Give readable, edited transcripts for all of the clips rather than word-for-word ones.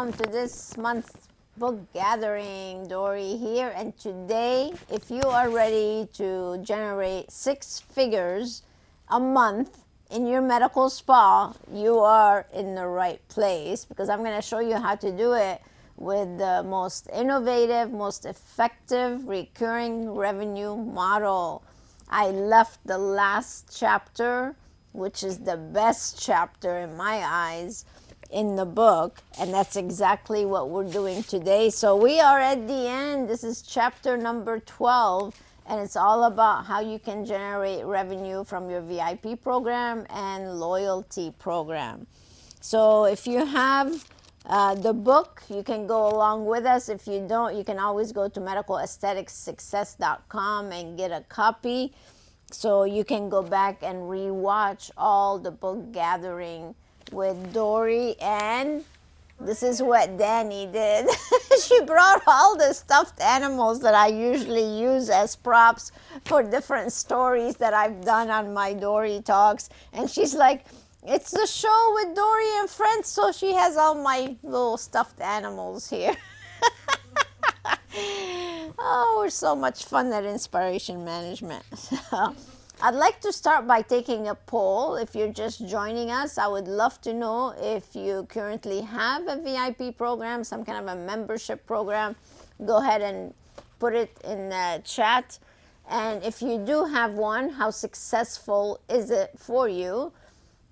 welcome to this month's book gathering. Dori here, and today, if you are ready to generate 6 figures a month in your medical spa, you are in the right place, because I'm going to show you how to do it with the most innovative, most effective recurring revenue model. I left the last chapter, which is the best chapter in my eyes, in the book, and that's exactly what we're doing today. So we are at the end. This is chapter number 12, and it's all about how you can generate revenue from your VIP program and loyalty program. So if you have the book, you can go along with us. If you don't, you can always go to medicalaestheticssuccess.com and get a copy, so you can go back and rewatch all the book gathering with Dori. And this is what Danny did. She brought all the stuffed animals that I usually use as props for different stories that I've done on my Dori talks. And she's like, it's the show with Dori and friends, so she has all my little stuffed animals here. Oh, we're so much fun at Inspiration Management. I'd like to start by taking a poll. If you're just joining us, I would love to know if you currently have a VIP program, some kind of a membership program. Go ahead and put it in the chat. And if you do have one, how successful is it for you?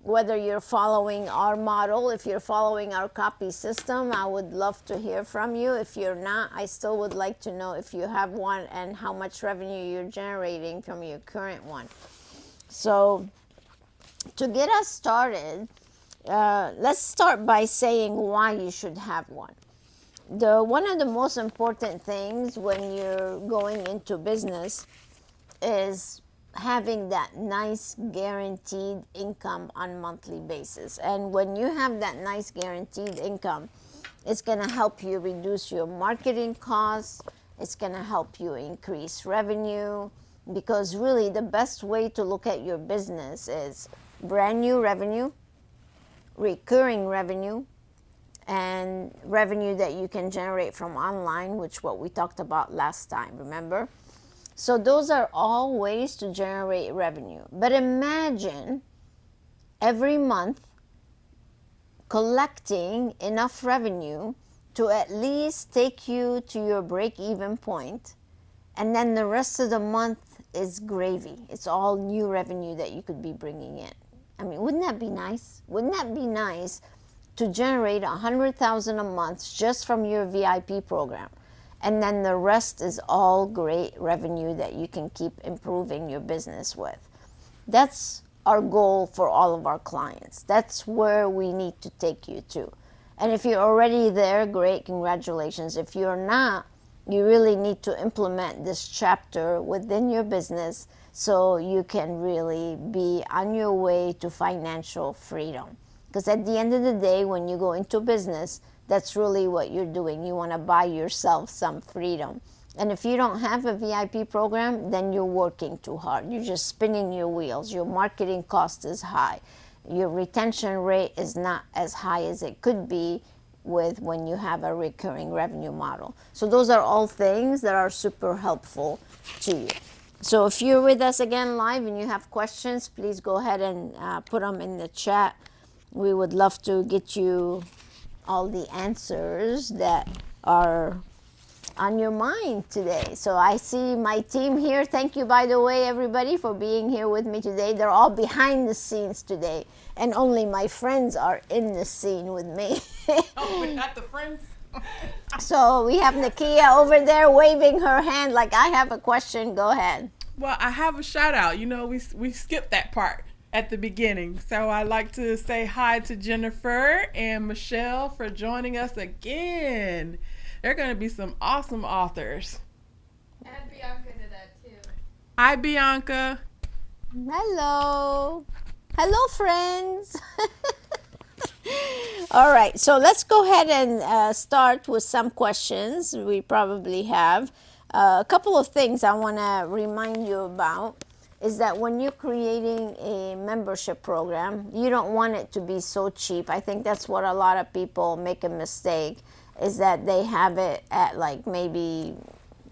Whether you're following our model, if you're following our copy system, I would love to hear from you. If you're not, I still would like to know if you have one and how much revenue you're generating from your current one. So to get us started, let's start by saying why you should have one. One of the most important things when you're going into business is having that nice guaranteed income on a monthly basis. And when you have that nice guaranteed income, it's going to help you reduce your marketing costs. It's going to help you increase revenue, because really the best way to look at your business is brand new revenue, recurring revenue, and revenue that you can generate from online, which what we talked about last time, remember? So those are all ways to generate revenue. But imagine every month collecting enough revenue to at least take you to your break-even point, and then the rest of the month is gravy. It's all new revenue that you could be bringing in. I mean, wouldn't that be nice? Wouldn't that be nice to generate $100,000 a month just from your VIP program? And then the rest is all great revenue that you can keep improving your business with. That's our goal for all of our clients. That's where we need to take you to. And if you're already there, great, congratulations. If you're not, you really need to implement this chapter within your business so you can really be on your way to financial freedom. Because at the end of the day, when you go into business, that's really what you're doing. You want to buy yourself some freedom. And if you don't have a VIP program, then you're working too hard. You're just spinning your wheels. Your marketing cost is high. Your retention rate is not as high as it could be with when you have a recurring revenue model. So those are all things that are super helpful to you. So if you're with us again live and you have questions, please go ahead and put them in the chat. We would love to get you all the answers that are on your mind today. So I see my team here. Thank you, by the way, everybody, for being here with me today. They're all behind the scenes today, and only my friends are in the scene with me. Oh, but not the friends? So we have Nakia over there waving her hand like, I have a question. Go ahead. Well, I have a shout out. You know, we skipped that part at the beginning. So I'd like to say hi to Jennifer and Michelle for joining us again. They're going to be some awesome authors. Add Bianca to that too. Hi, Bianca. Hello. Hello, friends. All right, so let's go ahead and start with some questions we probably have. A couple of things I want to remind you about. is that when you're creating a membership program, you don't want it to be so cheap. I think that's what a lot of people make a mistake, is that they have it at like maybe,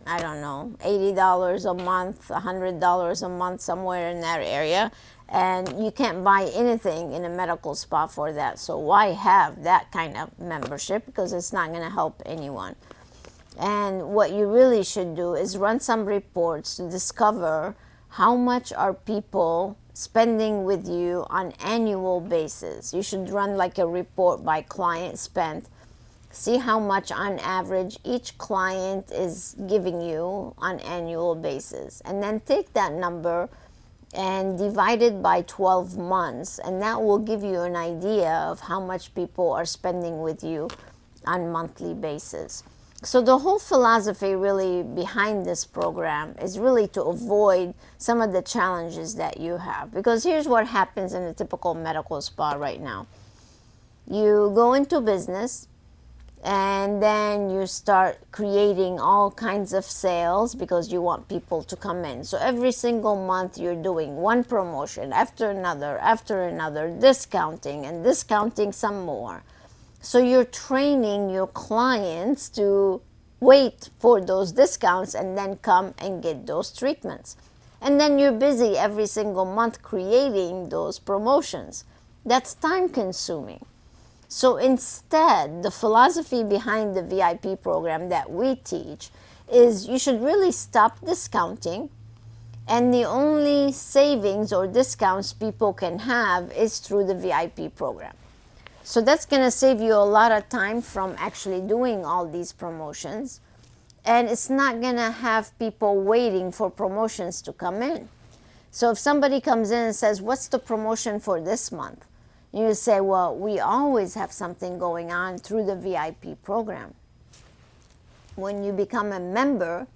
I don't know, $80 a month, $100 a month, somewhere in that area. And you can't buy anything in a medical spa for that. So why have that kind of membership? Because it's not going to help anyone. And what you really should do is run some reports to discover how much are people spending with you on annual basis. You should run like a report by client spent. See how much on average each client is giving you on annual basis. And then take that number and divide it by 12 months. And that will give you an idea of how much people are spending with you on monthly basis. So the whole philosophy really behind this program is really to avoid some of the challenges that you have. Because here's what happens in a typical medical spa right now. You go into business, and then you start creating all kinds of sales because you want people to come in. So every single month you're doing one promotion after another, discounting and discounting some more. So you're training your clients to wait for those discounts and then come and get those treatments. And then you're busy every single month creating those promotions. That's time consuming. So instead, the philosophy behind the VIP program that we teach is you should really stop discounting, and the only savings or discounts people can have is through the VIP program. So that's going to save you a lot of time from actually doing all these promotions, and it's not going to have people waiting for promotions to come in. So if somebody comes in and says, what's the promotion for this month? You say, well, we always have something going on through the VIP program. When you become a member,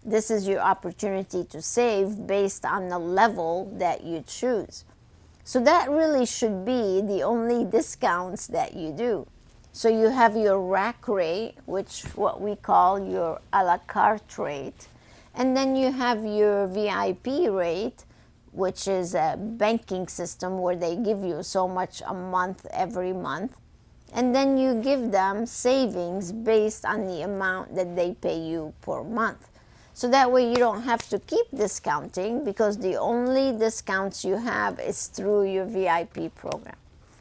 this is your opportunity to save based on the level that you choose. So that really should be the only discounts that you do. So you have your rack rate, which what we call your a la carte rate, and then you have your VIP rate, which is a banking system where they give you so much a month every month. And then you give them savings based on the amount that they pay you per month. So that way you don't have to keep discounting, because the only discounts you have is through your VIP program.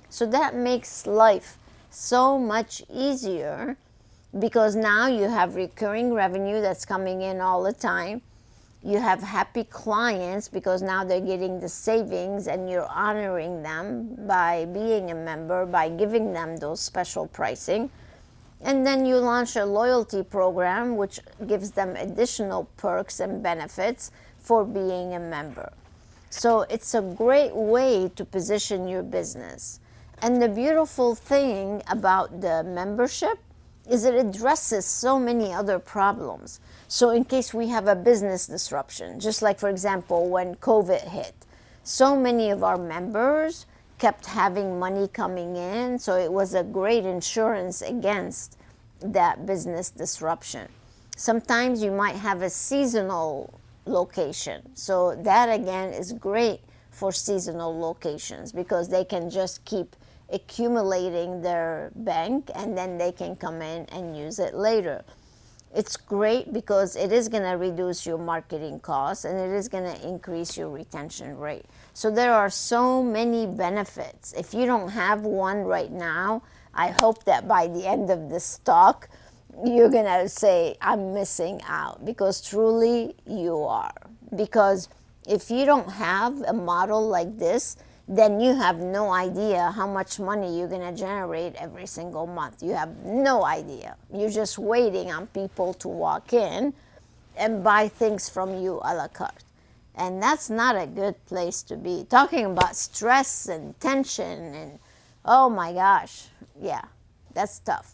So that makes life so much easier, because now you have recurring revenue that's coming in all the time. You have happy clients because now they're getting the savings, and you're honoring them by being a member, by giving them those special pricing. And then you launch a loyalty program which gives them additional perks and benefits for being a member. So it's a great way to position your business. And the beautiful thing about the membership is it addresses so many other problems. So in case we have a business disruption, just like, for example, when COVID hit, so many of our members kept having money coming in, so it was a great insurance against that business disruption. Sometimes you might have a seasonal location, so that again is great for seasonal locations, because they can just keep accumulating their bank and then they can come in and use it later. It's great because it is going to reduce your marketing costs, and it is going to increase your retention rate. So there are so many benefits. If you don't have one right now, I hope that by the end of this talk, you're going to say, I'm missing out, because truly you are. Because if you don't have a model like this, then you have no idea how much money you're going to generate every single month. You have no idea. You're just waiting on people to walk in and buy things from you a la carte. And that's not a good place to be. Talking about stress and tension and, oh my gosh, yeah, that's tough.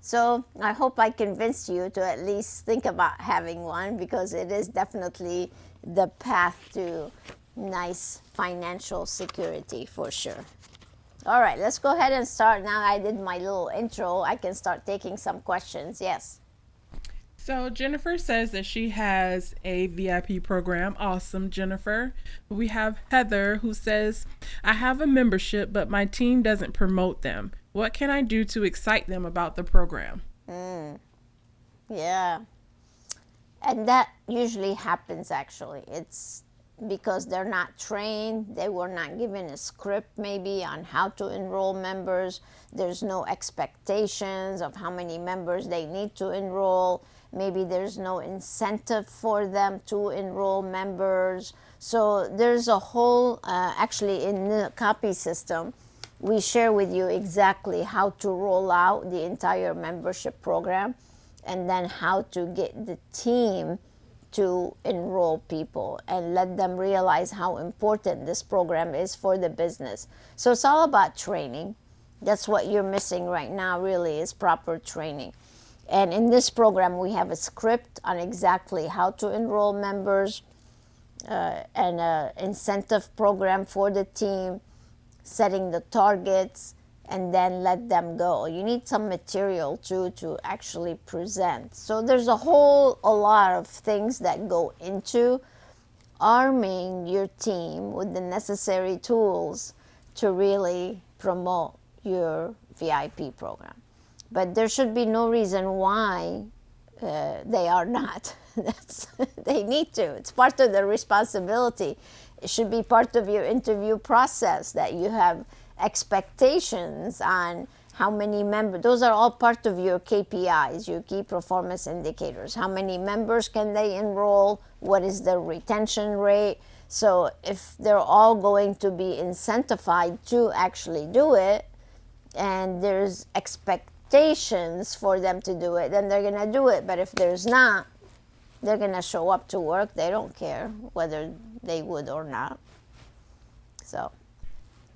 So I hope I convinced you to at least think about having one, because it is definitely the path to nice financial security for sure. All right, let's go ahead and start. Now I did my little intro, I can start taking some questions. Yes. So Jennifer says that she has a VIP program. Awesome, Jennifer. We have Heather who says, I have a membership, but my team doesn't promote them. What can I do to excite them about the program? Yeah. And that usually happens actually. It's because they're not trained, they were not given a script maybe on how to enroll members. There's no expectations of how many members they need to enroll. Maybe there's no incentive for them to enroll members. So there's a whole, actually in the C.O.P.I.E system, we share with you exactly how to roll out the entire membership program and then how to get the team to enroll people and let them realize how important this program is for the business. So it's all about training. That's what you're missing right now, really, is proper training. And in this program, we have a script on exactly how to enroll members, and an incentive program for the team, setting the targets, and then let them go. You need some material too to actually present. So there's a lot of things that go into arming your team with the necessary tools to really promote your VIP program. But there should be no reason why they are not. They need to. It's part of their responsibility. It should be part of your interview process that you have expectations on how many members. Those are all part of your KPIs, your key performance indicators. How many members can they enroll? What is the retention rate? So if they're all going to be incentivized to actually do it, and there's expectations for them to do it, then they're going to do it. But if there's not, they're going to show up to work. They don't care whether they would or not. So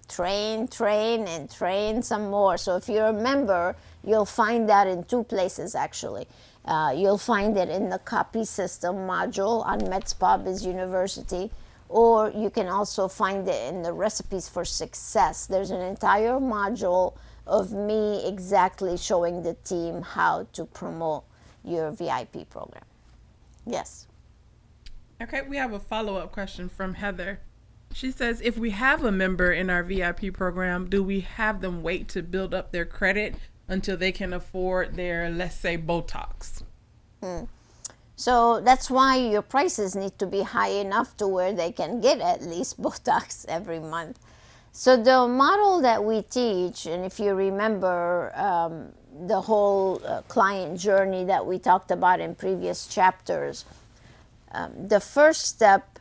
train, and train some more. So if you're a member, you'll find that in two places actually. You'll find it in the C.O.P.I.E system module on Medspa Biz University, or you can also find it in the Recipes for Success. There's an entire module of me exactly showing the team how to promote your VIP program. Yes. Okay, we have a follow-up question from Heather. She says, if we have a member in our VIP program, do we have them wait to build up their credit until they can afford their, let's say, Botox? So that's why your prices need to be high enough to where they can get at least Botox every month. So the model that we teach, and if you remember the whole client journey that we talked about in previous chapters, the first step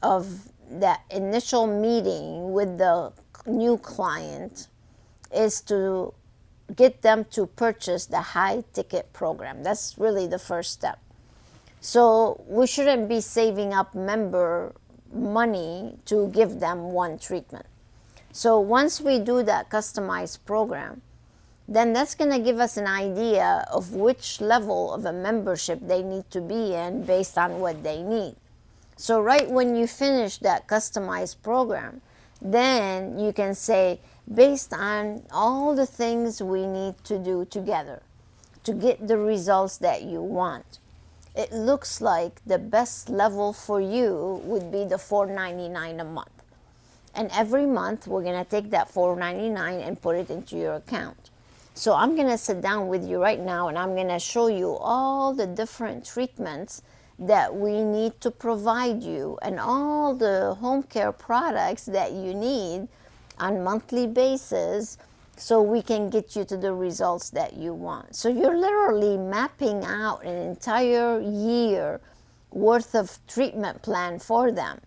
of that initial meeting with the new client is to get them to purchase the high ticket program. That's really the first step. So we shouldn't be saving up member money to give them one treatment. So once we do that customized program, then that's going to give us an idea of which level of a membership they need to be in based on what they need. So right when you finish that customized program, then you can say, based on all the things we need to do together to get the results that you want, it looks like the best level for you would be the $4.99 a month. And every month we're going to take that $4.99 and put it into your account. So I'm going to sit down with you right now and I'm going to show you all the different treatments that we need to provide you and all the home care products that you need on monthly basis so we can get you to the results that you want. So you're literally mapping out an entire year worth of treatment plan for them.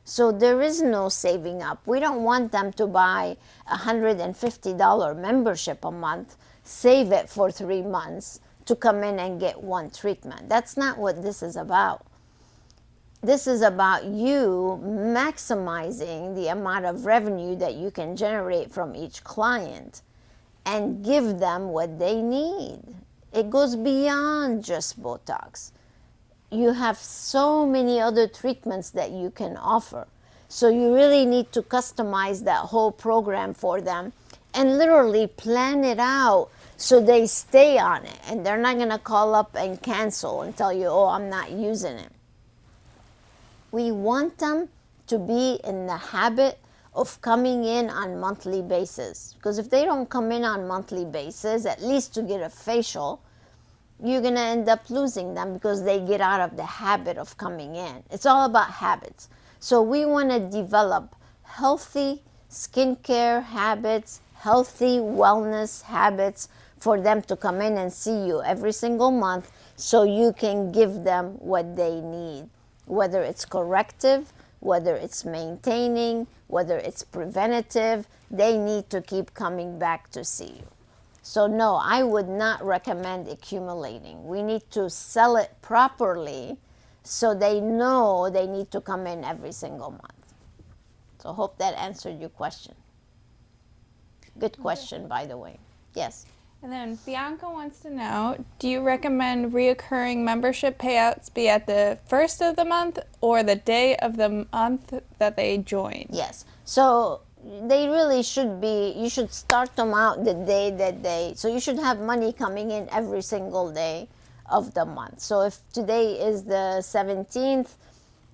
So there is no saving up. We don't want them to buy a $150 membership a month, save it for 3 months to come in and get one treatment. That's not what this is about. This is about you maximizing the amount of revenue that you can generate from each client and give them what they need. It goes beyond just Botox. You have so many other treatments that you can offer. So you really need to customize that whole program for them and literally plan it out so they stay on it and they're not going to call up and cancel and tell you, oh, I'm not using it. We want them to be in the habit of coming in on monthly basis, because if they don't come in on monthly basis, at least to get a facial, you're going to end up losing them because they get out of the habit of coming in. It's all about habits. So we want to develop healthy skincare habits, healthy wellness habits for them to come in and see you every single month so you can give them what they need, whether it's corrective, whether it's maintaining, whether it's preventative. They need to keep coming back to see you. So no, I would not recommend accumulating. We need to sell it properly so they know they need to come in every single month. So hope that answered your question. Good question, by the way. Yes. And then Bianca wants to know, do you recommend reoccurring membership payouts be at the first of the month or the day of the month that they join? Yes. So they really should be, you should start them out the day that they, so you should have money coming in every single day of the month. So if today is the 17th,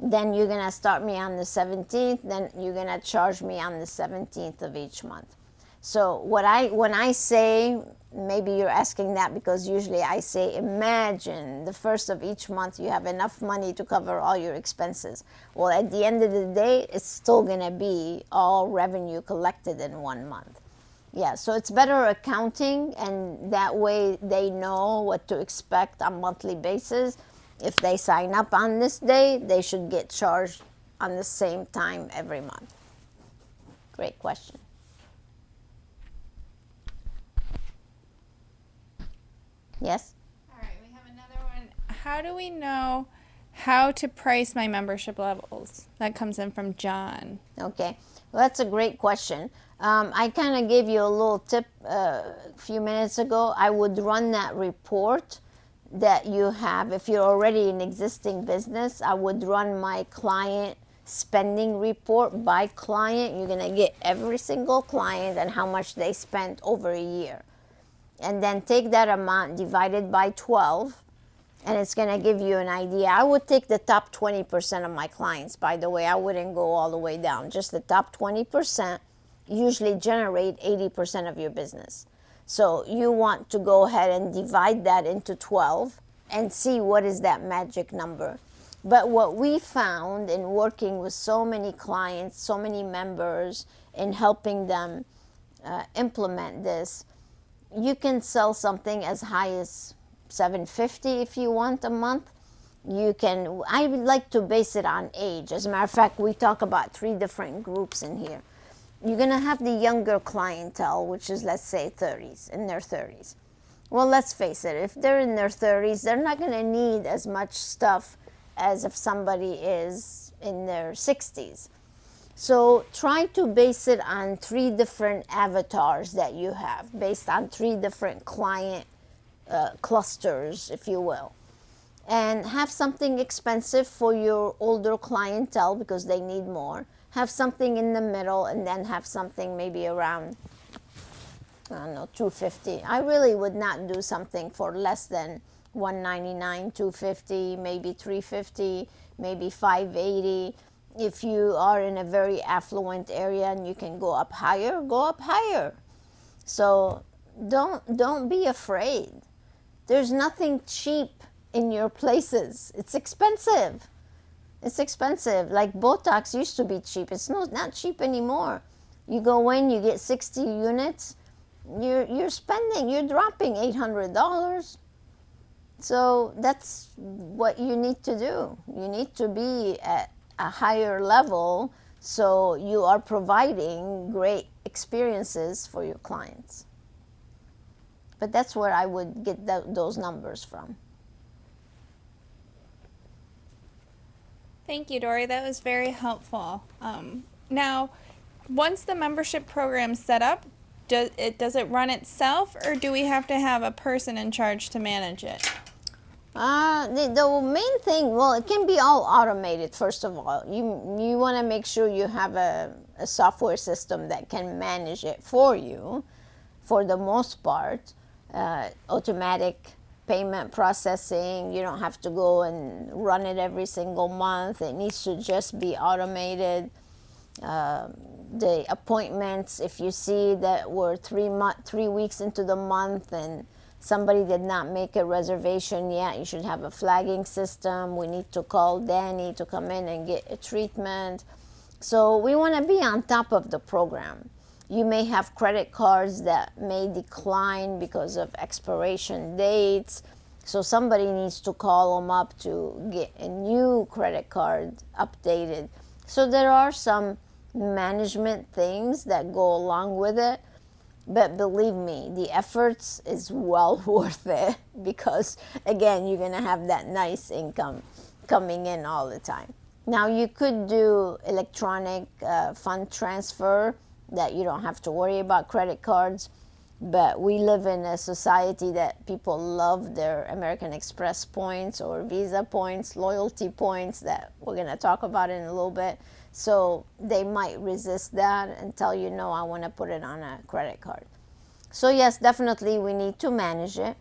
then you're going to start me on the 17th, then you're going to charge me on the 17th of each month. So when I say, maybe you're asking that because usually I say, imagine the first of each month you have enough money to cover all your expenses. Well, at the end of the day, it's still going to be all revenue collected in 1 month. Yeah, so it's better accounting, and that way they know what to expect on a monthly basis. If they sign up on this day, they should get charged on the same time every month. Great question. Yes? All right, we have another one. How do we know how to price my membership levels? That comes in from John. Okay, well, that's a great question. I kind of gave you a little tip a few minutes ago. I would run that report that you have. If you're already an existing business, I would run my client spending report by client. You're going to get every single client and how much they spent over a year. And then take that amount divided by 12, and it's going to give you an idea. I would take the top 20% of my clients, by the way. I wouldn't go all the way down. Just the top 20% usually generate 80% of your business. So you want to go ahead and divide that into 12 and see what is that magic number. But what we found in working with so many clients, so many members, in helping them implement this, you can sell something as high as $750 if you want a month. You can, I would like to base it on age. As a matter of fact, we talk about 3 different groups in here. You're going to have the younger clientele, which is, let's say, 30s, in their 30s. Well, let's face it, if they're in their 30s, they're not going to need as much stuff as if somebody is in their 60s. So try to base it on 3 different avatars that you have, based on 3 different client clusters, if you will. And have something expensive for your older clientele because they need more. Have something in the middle, and then have something maybe around, I don't know, $250. I really would not do something for less than $199, $250, maybe $350, maybe $580. If you are in a very affluent area and you can go up higher, go up higher. So don't be afraid. There's nothing cheap in your places. It's expensive. It's expensive. Like Botox used to be cheap. It's not cheap anymore. You go in, you get 60 units. You're dropping $800. So that's what you need to do. You need to be at a higher level so you are providing great experiences for your clients. But that's where I would get those numbers from. Thank you, Dori. That was very helpful. Now, once the membership program's set up, does it run itself, or do we have to have a person in charge to manage it? The main thing, well, it can be all automated. First of all, you want to make sure you have a software system that can manage it for you. For the most part, automatic payment processing. You don't have to go and run it every single month. It needs to just be automated. The appointments, if you see that we're 3 weeks into the month and somebody did not make a reservation yet, you should have a flagging system. We need to call Danny to come in and get a treatment. So we want to be on top of the program. You may have credit cards that may decline because of expiration dates. So somebody needs to call them up to get a new credit card updated. So there are some management things that go along with it. But believe me, the efforts is well worth it because, again, you're going to have that nice income coming in all the time. Now, you could do electronic fund transfer that you don't have to worry about credit cards. But we live in a society that people love their American Express points or Visa points, loyalty points that we're going to talk about in a little bit. So they might resist that and tell you, no, I want to put it on a credit card. So yes, definitely we need to manage it.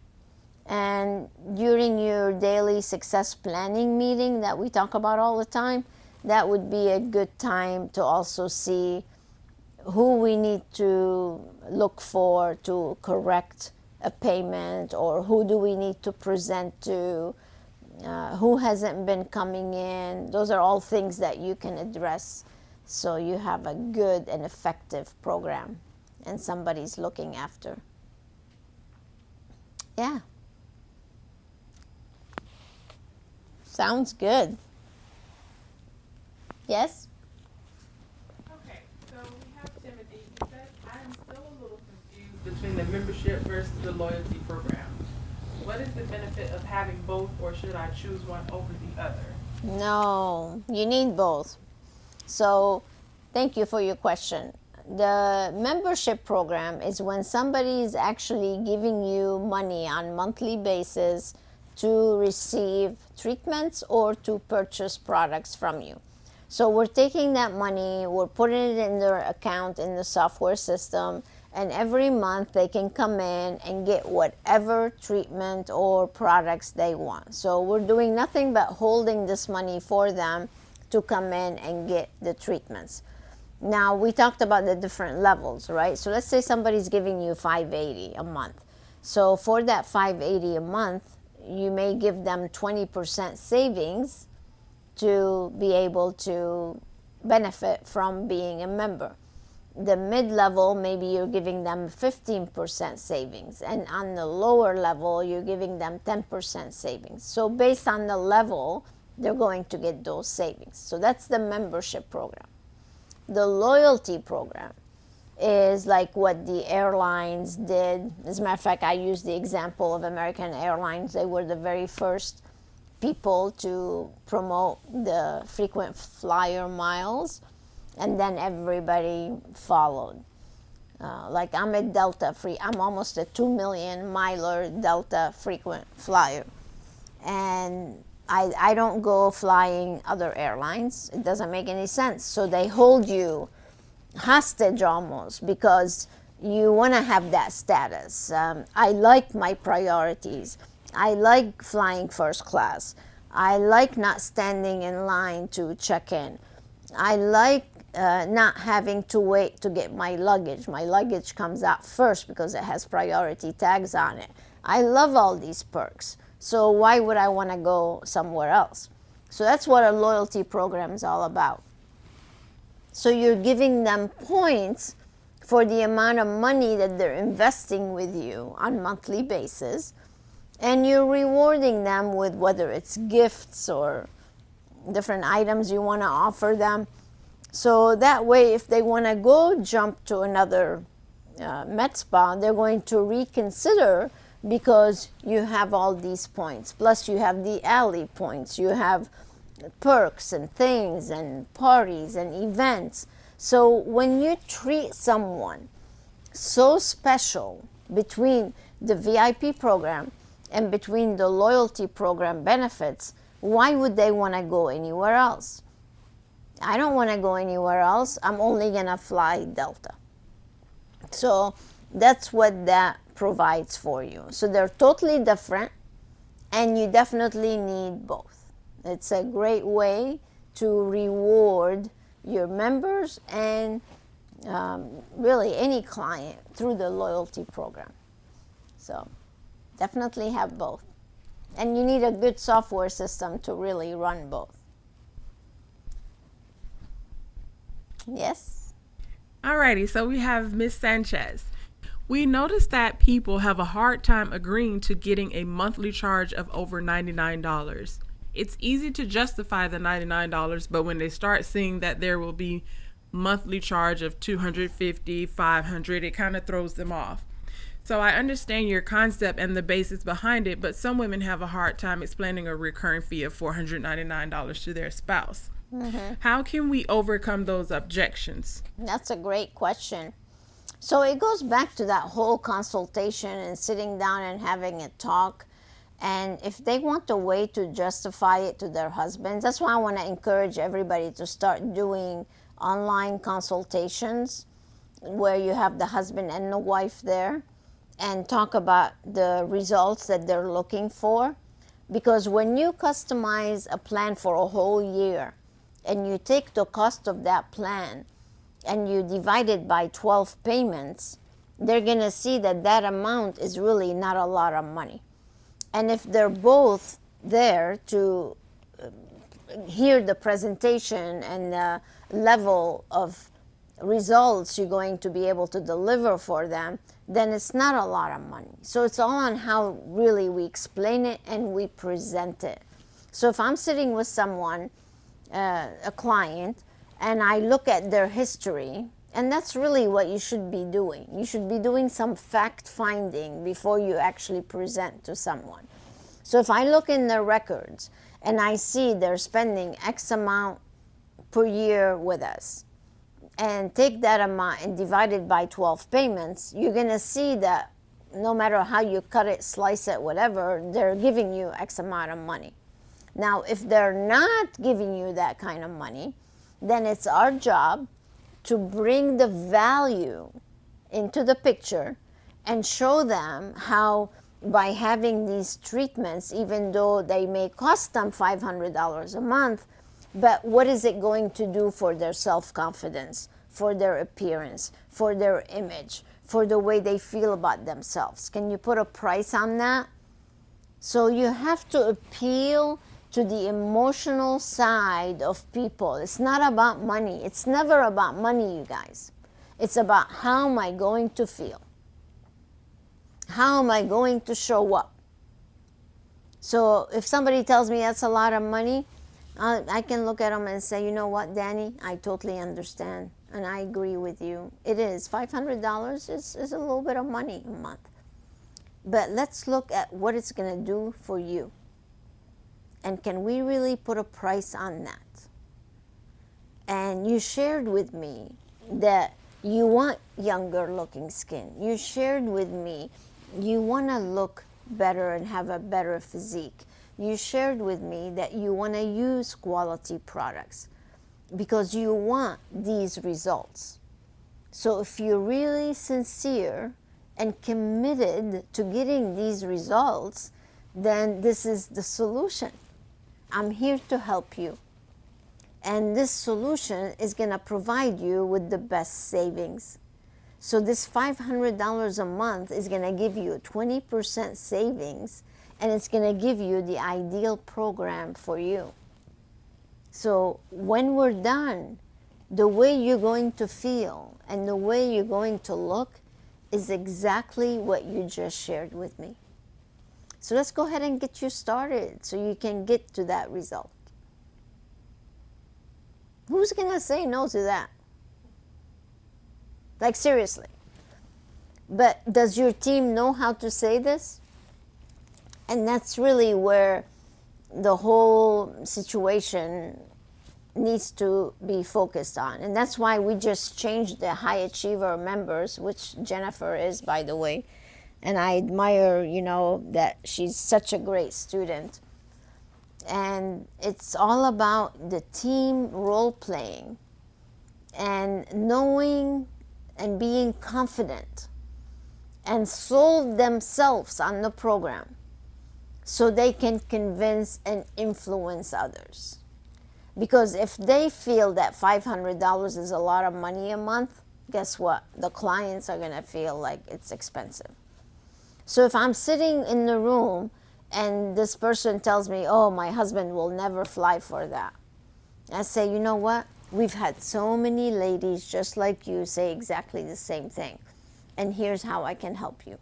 And during your daily success planning meeting that we talk about all the time, that would be a good time to also see who we need to look for to correct a payment, or who do we need to present to, who hasn't been coming in. Those are all things that you can address so you have a good and effective program and somebody's looking after. Yeah. Sounds good. Yes? Okay, so we have Timothy. He says, I am still a little confused between the membership versus the loyalty program. What is the benefit of having both, or should I choose one over the other? No, you need both. So thank you for your question. The membership program is when somebody is actually giving you money on monthly basis to receive treatments or to purchase products from you. So we're taking that money, we're putting it in their account in the software system, and every month they can come in and get whatever treatment or products they want. So we're doing nothing but holding this money for them to come in and get the treatments. Now, we talked about the different levels, right? So let's say somebody's giving you $580 a month. So for that $580 a month, you may give them 20% savings to be able to benefit from being a member. The mid-level, maybe you're giving them 15% savings. And on the lower level, you're giving them 10% savings. So based on the level, they're going to get those savings. So that's the membership program. The loyalty program is like what the airlines did. As a matter of fact, I use the example of American Airlines. They were the very first people to promote the frequent flyer miles, and then everybody followed. Like I'm a Delta free, I'm almost a 2 million miler Delta frequent flyer. And I don't go flying other airlines. It doesn't make any sense. So they hold you hostage almost because you want to have that status. I like my priorities. I like flying first class. I like not standing in line to check in. I like not having to wait to get my luggage. My luggage comes out first because it has priority tags on it. I love all these perks. So why would I want to go somewhere else? So that's what a loyalty program is all about. So you're giving them points for the amount of money that they're investing with you on a monthly basis. And you're rewarding them with whether it's gifts or different items you want to offer them. So that way, if they want to go jump to another Medspa, they're going to reconsider because you have all these points. Plus you have the alley points. You have perks and things and parties and events. So when you treat someone so special between the VIP program and between the loyalty program benefits, why would they want to go anywhere else? I don't want to go anywhere else. I'm only going to fly Delta. So that's what that provides for you. So they're totally different, and you definitely need both. It's a great way to reward your members and really any client through the loyalty program. So definitely have both. And you need a good software system to really run both. Yes? Alrighty, so we have Miss Sanchez. We noticed that people have a hard time agreeing to getting a monthly charge of over $99. It's easy to justify the $99, but when they start seeing that there will be monthly charge of $250, $500, it kind of throws them off. So I understand your concept and the basis behind it, but some women have a hard time explaining a recurring fee of $499 to their spouse. How can we overcome those objections? That's a great question. So it goes back to that whole consultation and sitting down and having a talk. And if they want a way to justify it to their husbands, that's why I want to encourage everybody to start doing online consultations where you have the husband and the wife there and talk about the results that they're looking for. Because when you customize a plan for a whole year and you take the cost of that plan and you divide it by 12 payments, they're going to see that that amount is really not a lot of money. And if they're both there to hear the presentation and the level of results you're going to be able to deliver for them, then it's not a lot of money. So it's all on how really we explain it and we present it. So if I'm sitting with someone, a client, and I look at their history, and that's really what you should be doing. You should be doing some fact finding before you actually present to someone. So if I look in their records and I see they're spending X amount per year with us, and take that amount and divide it by 12 payments, you're going to see that no matter how you cut it, slice it, whatever, they're giving you X amount of money. Now, if they're not giving you that kind of money, then it's our job to bring the value into the picture and show them how by having these treatments, even though they may cost them $500 a month, but what is it going to do for their self-confidence, for their appearance, for their image, for the way they feel about themselves? Can you put a price on that? So you have to appeal to the emotional side of people. It's not about money. It's never about money, you guys. It's about how am I going to feel? How am I going to show up? So if somebody tells me that's a lot of money, I can look at them and say, you know what, Danny, I totally understand, and I agree with you. It is. $500 is a little bit of money a month. But let's look at what it's going to do for you. And can we really put a price on that? And you shared with me that you want younger looking skin. You shared with me you want to look better and have a better physique. You shared with me that you want to use quality products because you want these results. So if you're really sincere and committed to getting these results, then this is the solution. I'm here to help you. And this solution is going to provide you with the best savings. So this $500 a month is going to give you a 20% savings, and it's going to give you the ideal program for you. So when we're done, the way you're going to feel and the way you're going to look is exactly what you just shared with me. So let's go ahead and get you started so you can get to that result. Who's going to say no to that? Like, seriously. But does your team know how to say this? And that's really where the whole situation needs to be focused on. And that's why we just changed the high achiever members, which Jennifer is, by the way. And I admire, that she's such a great student. And it's all about the team role playing and knowing and being confident and sold themselves on the program so they can convince and influence others. Because if they feel that $500 is a lot of money a month, guess what? The clients are going to feel like it's expensive. So if I'm sitting in the room and this person tells me, oh, my husband will never fly for that, I say, you know what? We've had so many ladies just like you say exactly the same thing. And here's how I can help you.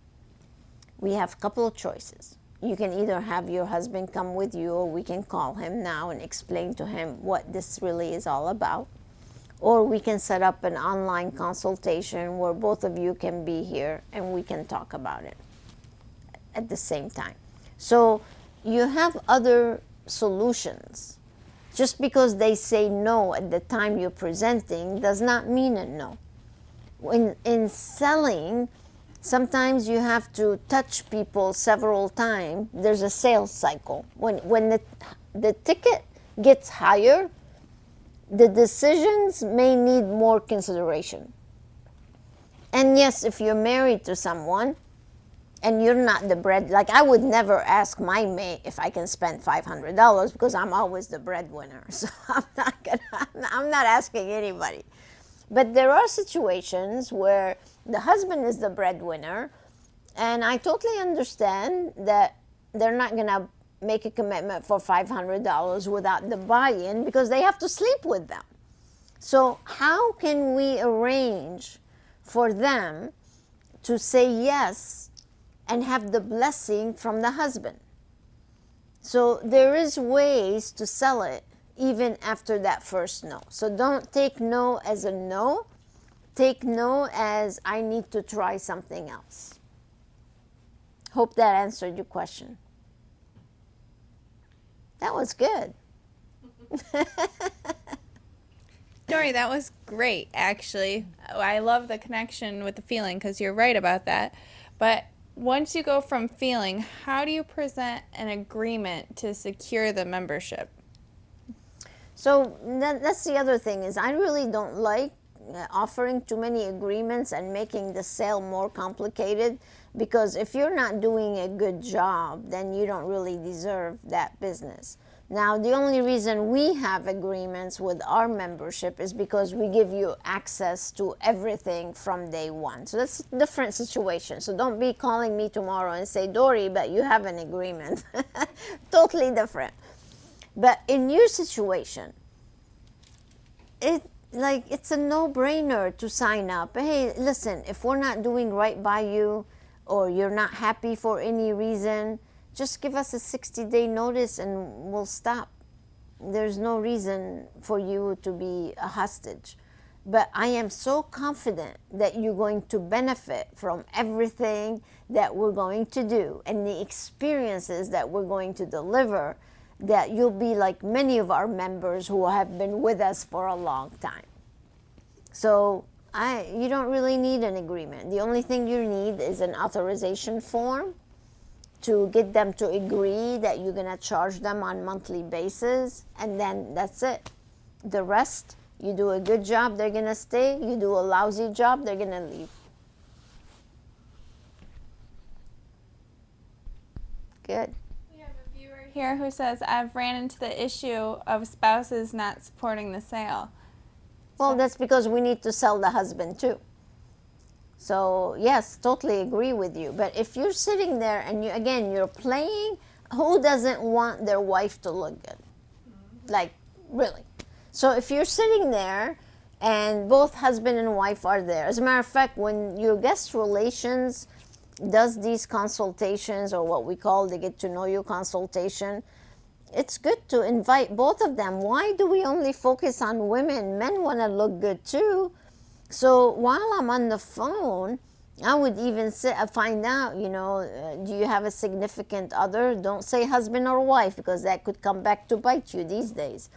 We have a couple of choices. You can either have your husband come with you, or we can call him now and explain to him what this really is all about. Or we can set up an online consultation where both of you can be here and we can talk about it at the same time. So you have other solutions. Just because they say no at the time you're presenting does not mean a no. In selling, sometimes you have to touch people several times. There's a sales cycle. When the ticket gets higher, the decisions may need more consideration. And yes, if you're married to someone and you're not the bread, like I would never ask my mate if I can spend $500 because I'm always the breadwinner. So I'm not asking anybody. But there are situations where the husband is the breadwinner, and I totally understand that they're not going to make a commitment for $500 without the buy-in because they have to sleep with them. So how can we arrange for them to say yes and have the blessing from the husband? So there is ways to sell it even after that first no. So don't take no as a no. Take no as I need to try something else. Hope that answered your question. That was good. Dori, that was great, actually. I love the connection with the feeling because you're right about that. But once you go from feeling, how do you present an agreement to secure the membership? So that's the other thing is I really don't like offering too many agreements and making the sale more complicated, because if you're not doing a good job, then you don't really deserve that business. Now, the only reason we have agreements with our membership is because we give you access to everything from day one. So that's a different situation. So don't be calling me tomorrow and say, Dori, but you have an agreement. Totally different. But in your situation, it's a no-brainer to sign up. Hey, listen, if we're not doing right by you or you're not happy for any reason, just give us a 60-day notice and we'll stop. There's no reason for you to be a hostage. But I am so confident that you're going to benefit from everything that we're going to do and the experiences that we're going to deliver, that you'll be like many of our members who have been with us for a long time. So you don't really need an agreement. The only thing you need is an authorization form to get them to agree that you're going to charge them on a monthly basis, and then that's it. The rest, you do a good job, they're going to stay. You do a lousy job, they're going to leave. Good. Here who says, I've ran into the issue of spouses not supporting the sale. Well, that's because we need to sell the husband too. So yes, totally agree with you. But if you're sitting there and you're playing, who doesn't want their wife to look good? Like, really. So if you're sitting there and both husband and wife are there, as a matter of fact, when your guest relations does these consultations, or what we call the get to know you consultation, it's good to invite both of them. Why do we only focus on women? Men want to look good too. So while I'm on the phone, I would even find out, do you have a significant other? Don't say husband or wife, because that could come back to bite you these days.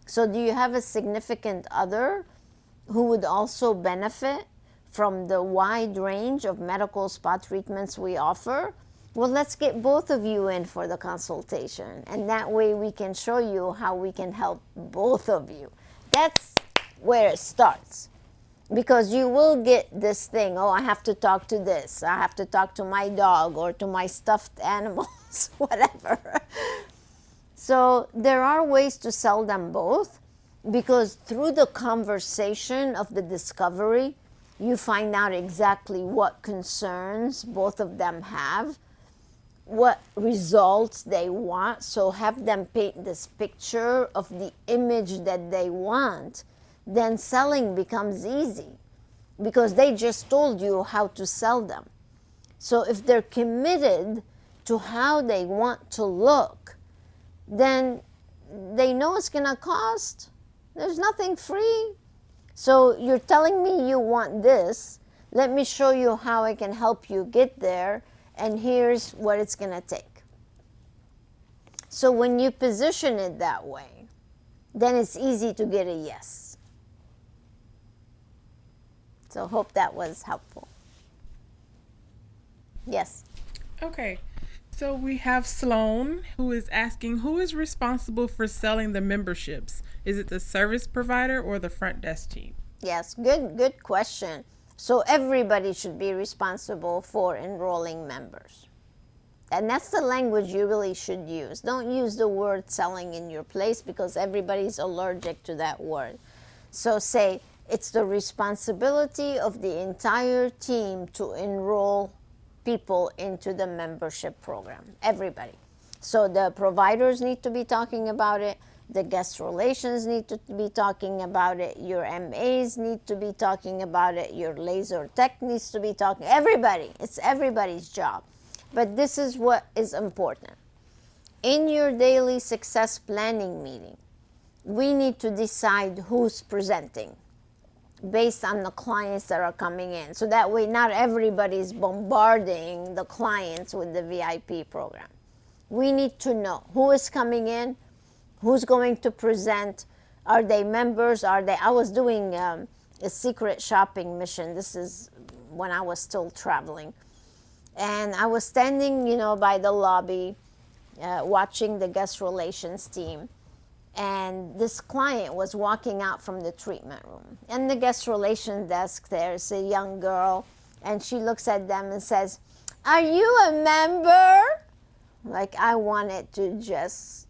So do you have a significant other who would also benefit from the wide range of medical spa treatments we offer, well, let's get both of you in for the consultation. And that way we can show you how we can help both of you. That's where it starts. Because you will get this thing, oh, I have to talk to this, I have to talk to my dog or to my stuffed animals, whatever. So there are ways to sell them both, because through the conversation of the discovery, you find out exactly what concerns both of them have, what results they want. So have them paint this picture of the image that they want. Then selling becomes easy because they just told you how to sell them. So if they're committed to how they want to look, then they know it's going to cost. There's nothing free. So you're telling me you want this. Let me show you how I can help you get there, and here's what it's going to take. So when you position it that way, then it's easy to get a yes. So hope that was helpful. Yes. Okay. So we have Sloan, who is asking, who is responsible for selling the memberships? Is it the service provider or the front desk team? Yes, good question. So everybody should be responsible for enrolling members. And that's the language you really should use. Don't use the word selling in your place because everybody's allergic to that word. So say, it's the responsibility of the entire team to enroll people into the membership program. Everybody. So the providers need to be talking about it. The guest relations need to be talking about it. Your MAs need to be talking about it. Your laser tech needs to be talking. Everybody. It's everybody's job. But this is what is important. In your daily success planning meeting, we need to decide who's presenting based on the clients that are coming in. So that way not everybody's bombarding the clients with the VIP program. We need to know who is coming in, who's going to present, are they members, I was doing a secret shopping mission. This is when I was still traveling. And I was standing, by the lobby watching the guest relations team. And this client was walking out from the treatment room. And the guest relations desk there is a young girl. And she looks at them and says, "Are you a member?" Like, I wanted to just,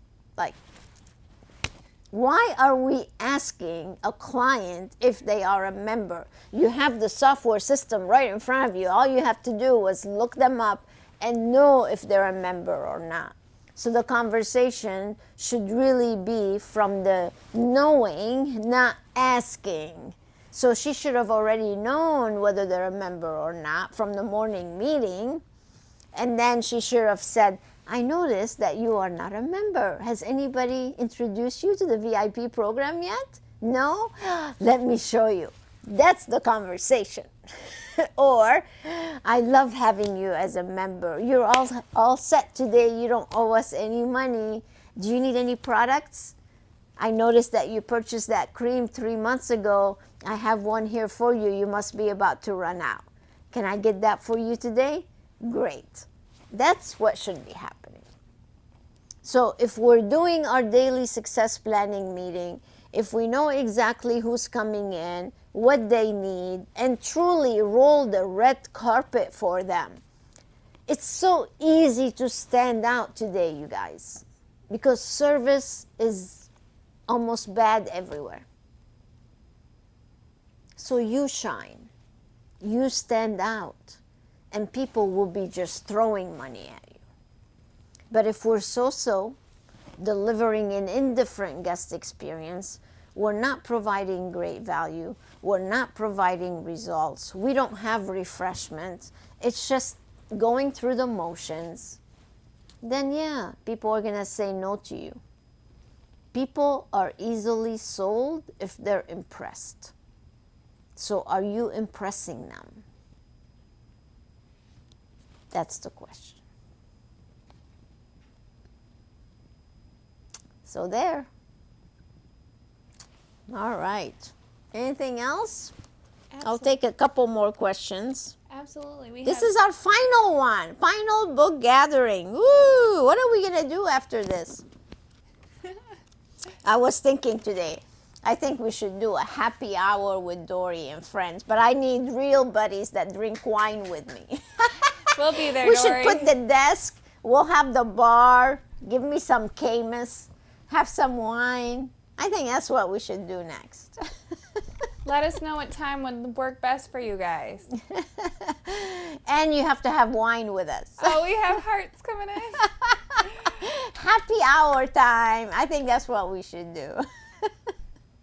why are we asking a client if they are a member? You have the software system right in front of you. All you have to do is look them up and know if they're a member or not. So the conversation should really be from the knowing, not asking. So she should have already known whether they're a member or not from the morning meeting. And then she should have said, "I noticed that you are not a member. Has anybody introduced you to the VIP program yet? No? Let me show you." That's the conversation. Or, "I love having you as a member. You're all set today. You don't owe us any money. Do you need any products? I noticed that you purchased that cream 3 months ago. I have one here for you. You must be about to run out. Can I get that for you today? Great." That's what should be happening. So if we're doing our daily success planning meeting, if we know exactly who's coming in, what they need, and truly roll the red carpet for them. It's so easy to stand out today, you guys, because service is almost bad everywhere. So you shine, you stand out, and people will be just throwing money at you. But if we're so-so, delivering an indifferent guest experience, we're not providing great value, we're not providing results, we don't have refreshment, it's just going through the motions, then yeah, people are going to say no to you. People are easily sold if they're impressed. So are you impressing them? That's the question. So there. All right. Anything else? I'll take a couple more questions. Absolutely. This is our final one, final book gathering. Woo! What are we gonna do after this? I was thinking today, I think we should do a happy hour with Dori and friends, but I need real buddies that drink wine with me. We'll be there, We Dori. should put the desk, we'll have the bar, give me some Camus, have some wine. I think that's what we should do next. Let us know what time would work best for you guys. And you have to have wine with us. Oh, we have hearts coming in. Happy hour time. I think that's what we should do.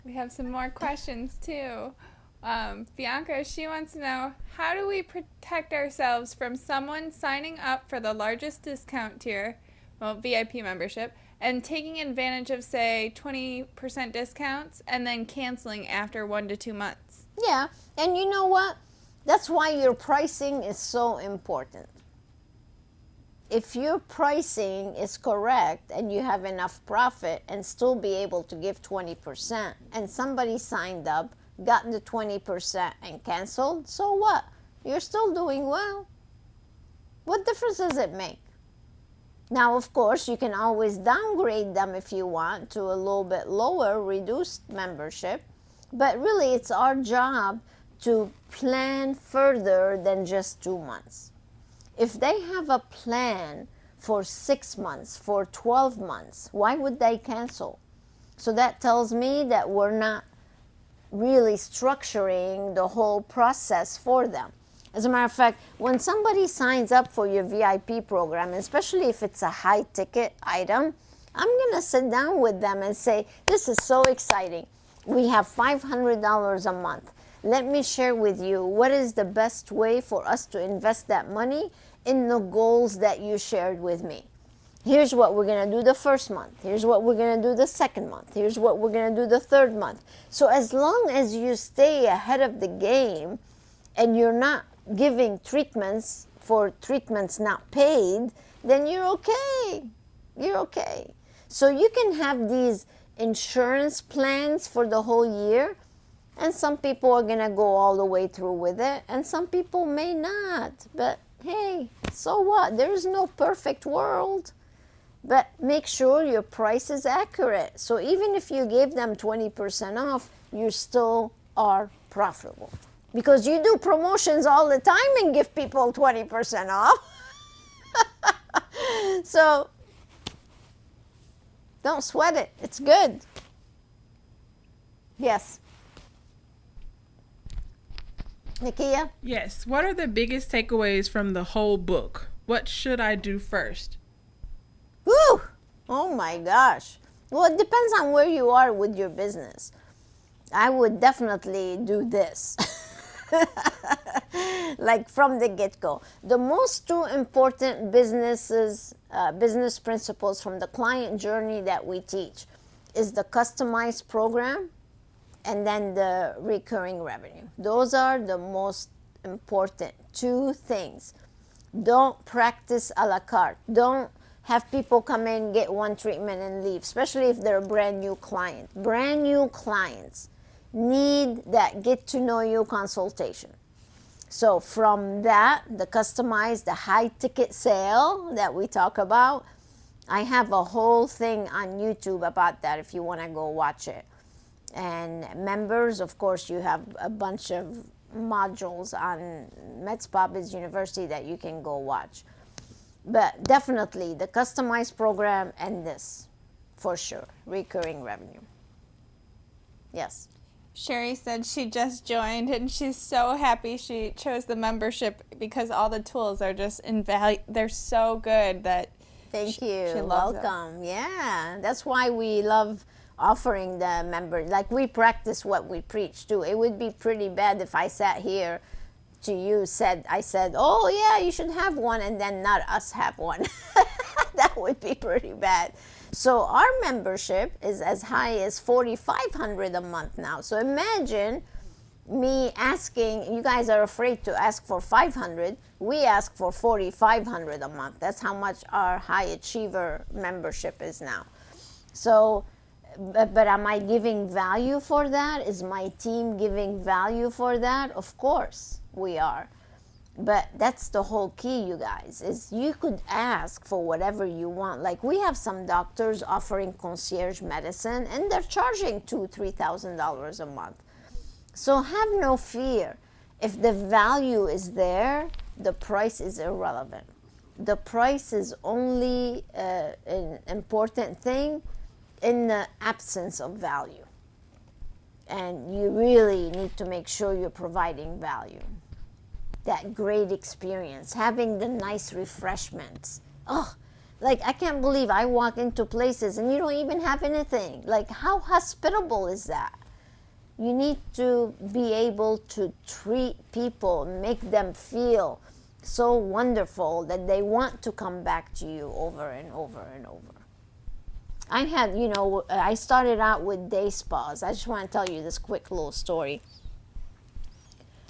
We have some more questions too. Bianca, she wants to know, how do we protect ourselves from someone signing up for the largest discount tier, well, VIP membership, and taking advantage of, say, 20% discounts and then canceling after 1 to 2 months? Yeah, and you know what? That's why your pricing is so important. If your pricing is correct and you have enough profit and still be able to give 20%, and somebody signed up, got the 20% and canceled, so what? You're still doing well. What difference does it make? Now, of course, you can always downgrade them if you want to a little bit lower, reduced membership. But really, it's our job to plan further than just 2 months. If they have a plan for 6 months, for 12 months, why would they cancel? So that tells me that we're not really structuring the whole process for them. As a matter of fact, when somebody signs up for your VIP program, especially if it's a high ticket item, I'm going to sit down with them and say, this is so exciting. We have $500 a month. Let me share with you what is the best way for us to invest that money in the goals that you shared with me. Here's what we're going to do the first month. Here's what we're going to do the second month. Here's what we're going to do the third month. So as long as you stay ahead of the game and you're not giving treatments for treatments not paid, then you're okay. You're okay. So you can have these insurance plans for the whole year, and some people are going to go all the way through with it, and some people may not. But hey, so what? There's no perfect world. But make sure your price is accurate. So even if you gave them 20% off, you still are profitable. Because you do promotions all the time and give people 20% off. So don't sweat it. It's good. Yes. Nakia? Yes. What are the biggest takeaways from the whole book? What should I do first? Woo! Oh my gosh. Well, it depends on where you are with your business. I would definitely do this. Like from the get-go. The most two important business principles from the client journey that we teach is the customized program and then the recurring revenue. Those are the most important two things. Don't practice a la carte. Don't have people come in, get one treatment and leave, especially if they're a brand new client. Brand new clients need that get to know you consultation. So from that, the customized, the high ticket sale that we talk about, I have a whole thing on YouTube about that if you want to go watch it. And members, of course, you have a bunch of modules on Medspa Biz University that you can go watch. But definitely the customized program and this, for sure, recurring revenue. Yes. Sherry said she just joined and she's so happy she chose the membership because all the tools are just they're so good that Thank you. she loves Welcome. Yeah, that's why we love offering the members. Like we practice what we preach too. It would be pretty bad if I sat here to you I said, oh yeah, you should have one, and then not us have one. That would be pretty bad. So our membership is as high as $4,500 a month now. So imagine me asking, you guys are afraid to ask for $500. We ask for $4,500 a month. That's how much our high achiever membership is now. So but am I giving value for that? Is my team giving value for that? Of course we are. But that's the whole key, you guys, is you could ask for whatever you want. Like we have some doctors offering concierge medicine and they're charging $2,000-$3,000 a month. So have no fear. If the value is there, the price is irrelevant. The price is only an important thing in the absence of value. And you really need to make sure you're providing value. That great experience, having the nice refreshments. Oh, like I can't believe I walk into places and you don't even have anything. Like how hospitable is that? You need to be able to treat people, make them feel so wonderful that they want to come back to you over and over and over. I had, I started out with day spas. I just want to tell you this quick little story.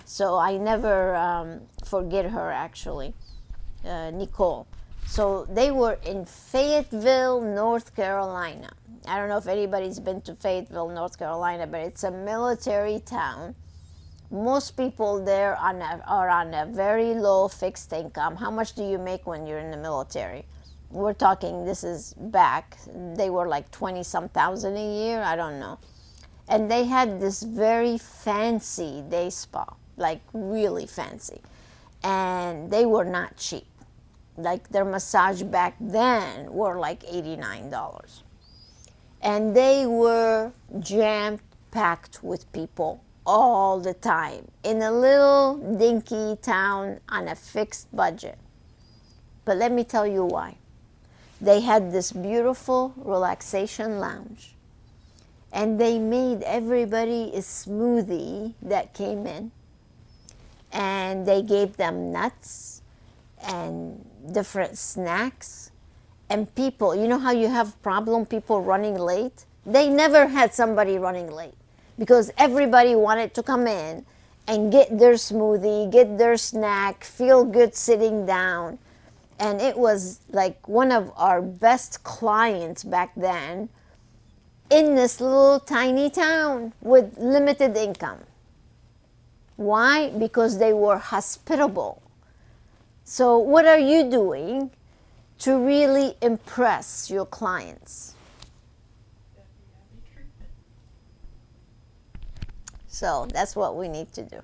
So I never forget her, actually, Nicole. So they were in Fayetteville, North Carolina. I don't know if anybody's been to Fayetteville, North Carolina, but it's a military town. Most people there are on a very low fixed income. How much do you make when you're in the military? We're talking, this is back, they were like 20-some thousand a year, I don't know. And they had this very fancy day spa, like really fancy. And they were not cheap. Like their massage back then were like $89. And they were jam-packed with people all the time in a little dinky town on a fixed budget. But let me tell you why. They had this beautiful relaxation lounge. And they made everybody a smoothie that came in. And they gave them nuts and different snacks. And people, you know how you have people running late? They never had somebody running late because everybody wanted to come in and get their smoothie, get their snack, feel good sitting down. And it was like one of our best clients back then in this little tiny town with limited income. Why? Because they were hospitable. So what are you doing to really impress your clients? So that's what we need to do.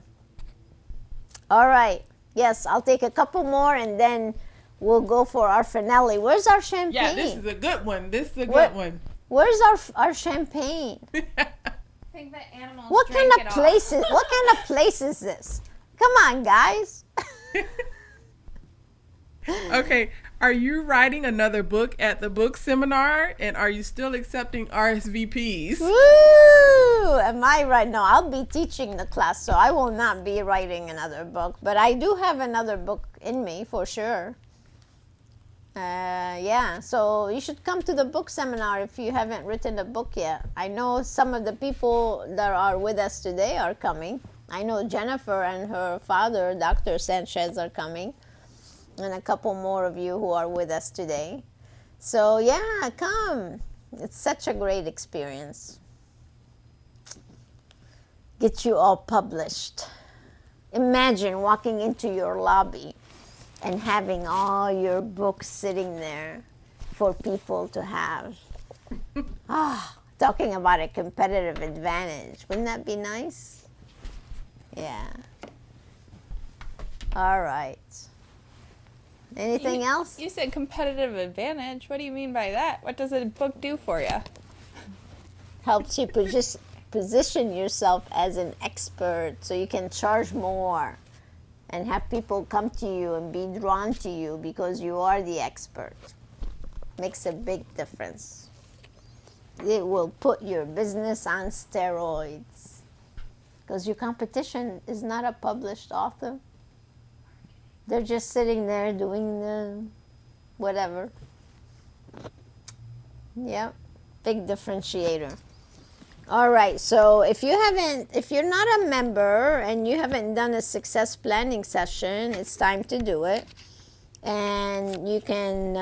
All right. Yes, I'll take a couple more and then we'll go for our finale. Where's our champagne? Yeah, this is a good one. This is a good one. Where's our champagne? I think the animals What kind drank of it place all. is what kind of place is this? Come on, guys. Okay, are you writing another book at the book seminar, and are you still accepting RSVPs? Woo! Am I right? No, I'll be teaching the class, so I will not be writing another book. But I do have another book in me for sure. Yeah, so you should come to the book seminar if you haven't written a book yet. I know some of the people that are with us today are coming. I know Jennifer and her father, Dr. Sanchez, are coming. And a couple more of you who are with us today. So yeah, come. It's such a great experience. Get you all published. Imagine walking into your lobby and having all your books sitting there for people to have. Talking about a competitive advantage. Wouldn't that be nice? Yeah. All right. Anything else? You said competitive advantage. What do you mean by that? What does a book do for you? Helps you position yourself as an expert so you can charge more and have people come to you and be drawn to you because you are the expert. Makes a big difference. It will put your business on steroids because your competition is not a published author. They're just sitting there doing the whatever. Yep, big differentiator. All right, so if you're not a member and you haven't done a success planning session, it's time to do it. And you can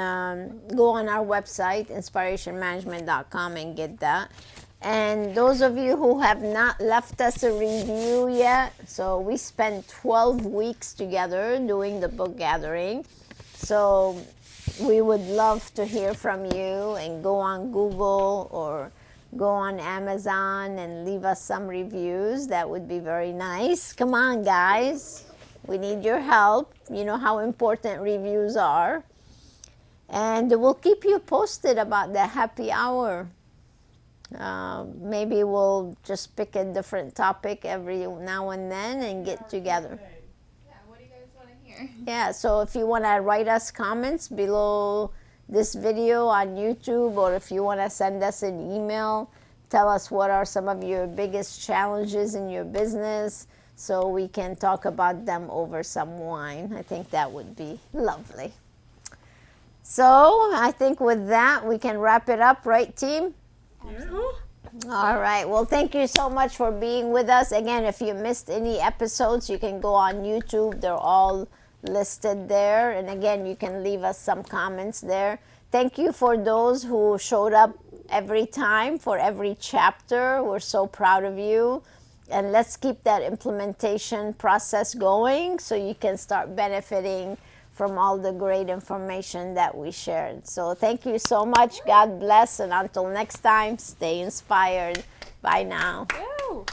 go on our website, inspirationmanagement.com, and get that. And those of you who have not left us a review yet, so we spent 12 weeks together doing the book gathering. So we would love to hear from you, and go on Google or go on Amazon and leave us some reviews. That would be very nice. Come on, guys. We need your help. You know how important reviews are. And we'll keep you posted about the happy hour. Maybe we'll just pick a different topic every now and then and get together. Yeah, what do you guys want to hear? Yeah, so if you want to write us comments below this video on YouTube, or if you want to send us an email, tell us what are some of your biggest challenges in your business, so we can talk about them over some wine. I think that would be lovely. So I think with that, we can wrap it up, right, team? All right. Well, thank you so much for being with us. Again, if you missed any episodes, you can go on YouTube. They're all listed there. And again, you can leave us some comments there. Thank you for those who showed up every time for every chapter. We're so proud of you. And let's keep that implementation process going so you can start benefiting from all the great information that we shared. So thank you so much. God bless. And until next time, stay inspired. Bye now. Woo!